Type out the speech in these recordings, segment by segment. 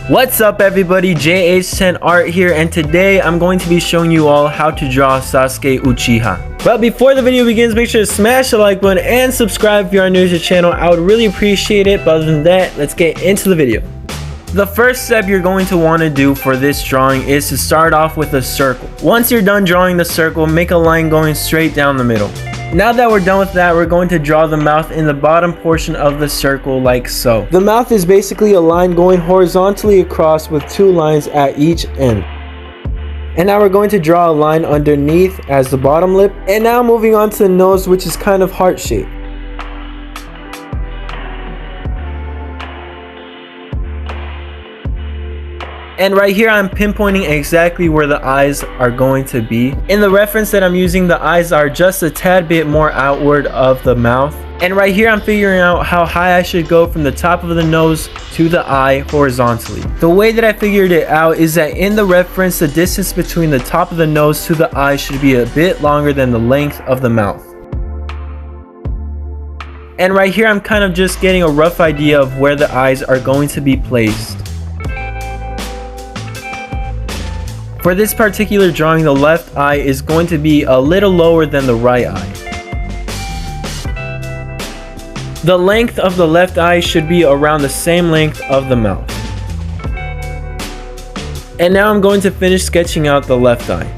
What's up everybody, JH10 Art here, and today I'm going to be showing you all how to draw Sasuke Uchiha. But before the video begins, make sure to smash the like button and subscribe if you are new to the channel. I would really appreciate it. But other than that, let's get into the video. The first step you're going to want to do for this drawing is to start off with a circle. Once you're done drawing the circle, make a line going straight down the middle. Now that we're done with that, we're going to draw the mouth in the bottom portion of the circle like so. The mouth is basically a line going horizontally across with two lines at each end. And now we're going to draw a line underneath as the bottom lip. And now moving on to the nose, which is kind of heart shaped. And right here I'm pinpointing exactly where the eyes are going to be. In the reference that I'm using, the eyes are just a tad bit more outward of the mouth. And right here I'm figuring out how high I should go from the top of the nose to the eye horizontally. The way that I figured it out is that in the reference, the distance between the top of the nose to the eye should be a bit longer than the length of the mouth. And right here I'm kind of just getting a rough idea of where the eyes are going to be placed. For this particular drawing, the left eye is going to be a little lower than the right eye. The length of the left eye should be around the same length of the mouth. And now I'm going to finish sketching out the left eye.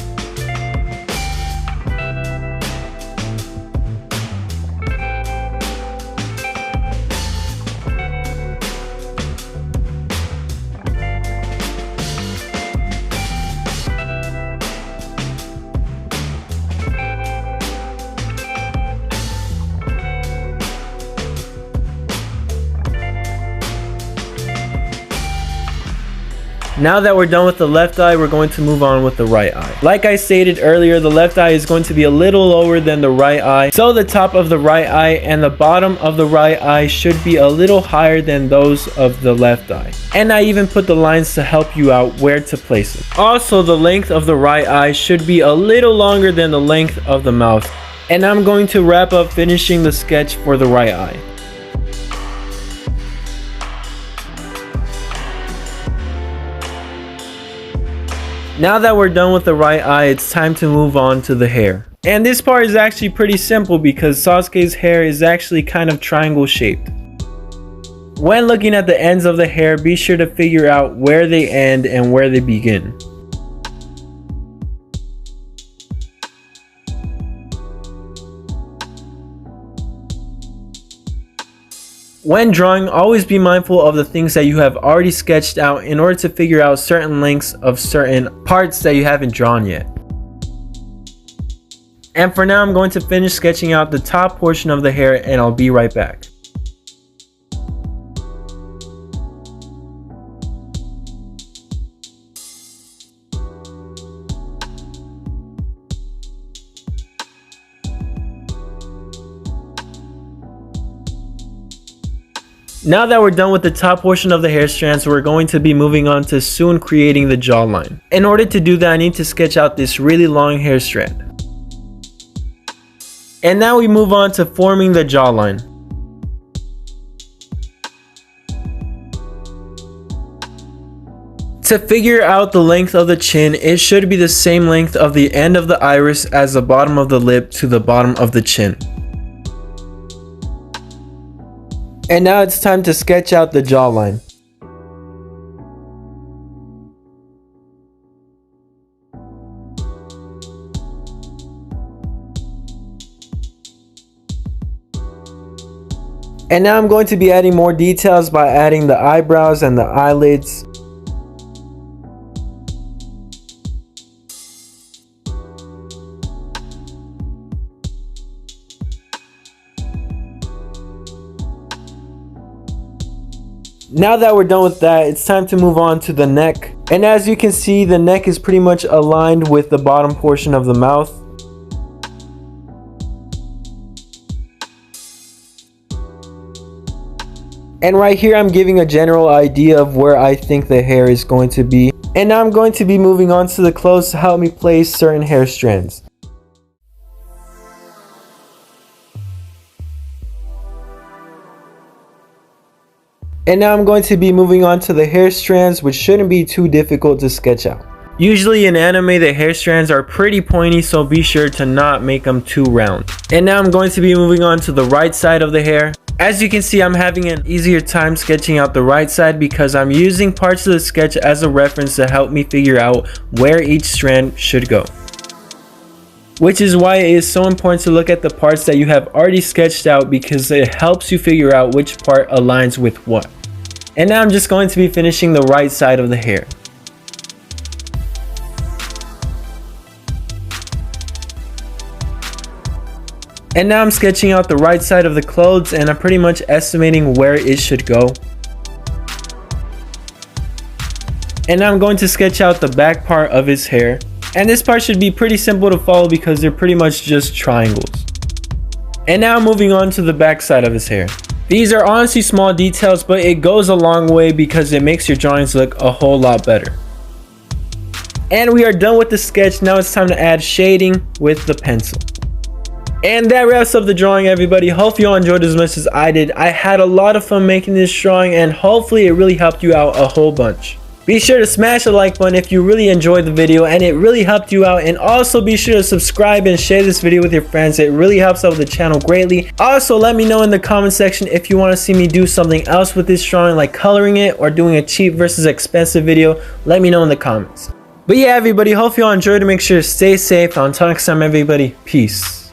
Now that we're done with the left eye, we're going to move on with the right eye. Like I stated earlier, the left eye is going to be a little lower than the right eye. So the top of the right eye and the bottom of the right eye should be a little higher than those of the left eye. And I even put the lines to help you out where to place it. Also, the length of the right eye should be a little longer than the length of the mouth. And I'm going to wrap up finishing the sketch for the right eye. Now that we're done with the right eye, it's time to move on to the hair. And this part is actually pretty simple because Sasuke's hair is actually kind of triangle shaped. When looking at the ends of the hair, be sure to figure out where they end and where they begin. When drawing, always be mindful of the things that you have already sketched out in order to figure out certain lengths of certain parts that you haven't drawn yet. And for now, I'm going to finish sketching out the top portion of the hair and I'll be right back. Now that we're done with the top portion of the hair strands, we're going to be moving on to soon creating the jawline. In order to do that, I need to sketch out this really long hair strand. And now we move on to forming the jawline. To figure out the length of the chin, it should be the same length of the end of the iris as the bottom of the lip to the bottom of the chin. And now it's time to sketch out the jawline. And now I'm going to be adding more details by adding the eyebrows and the eyelids. Now that we're done with that, it's time to move on to the neck. And as you can see, the neck is pretty much aligned with the bottom portion of the mouth. And right here, I'm giving a general idea of where I think the hair is going to be. And now I'm going to be moving on to the clothes to help me place certain hair strands. And now I'm going to be moving on to the hair strands, which shouldn't be too difficult to sketch out. Usually in anime, the hair strands are pretty pointy, so be sure to not make them too round. And now I'm going to be moving on to the right side of the hair. As you can see, I'm having an easier time sketching out the right side because I'm using parts of the sketch as a reference to help me figure out where each strand should go. Which is why it is so important to look at the parts that you have already sketched out, because it helps you figure out which part aligns with what. And now I'm just going to be finishing the right side of the hair. And now I'm sketching out the right side of the clothes, and I'm pretty much estimating where it should go. And now I'm going to sketch out the back part of his hair. And this part should be pretty simple to follow because they're pretty much just triangles. And now moving on to the back side of his hair. These are honestly small details, but it goes a long way because it makes your drawings look a whole lot better. And we are done with the sketch. Now it's time to add shading with the pencil. And that wraps up the drawing, everybody. Hope you all enjoyed as much as I did. I had a lot of fun making this drawing, and hopefully it really helped you out a whole bunch. Be sure to smash the like button if you really enjoyed the video and it really helped you out, and also be sure to subscribe and share this video with your friends. It really helps out the channel greatly. Also, let me know in the comment section if you want to see me do something else with this drawing, like coloring it or doing a cheap versus expensive video. Let me know in the comments. But yeah, everybody, hope you all enjoyed it. Make sure to stay safe. Until next time, everybody, peace.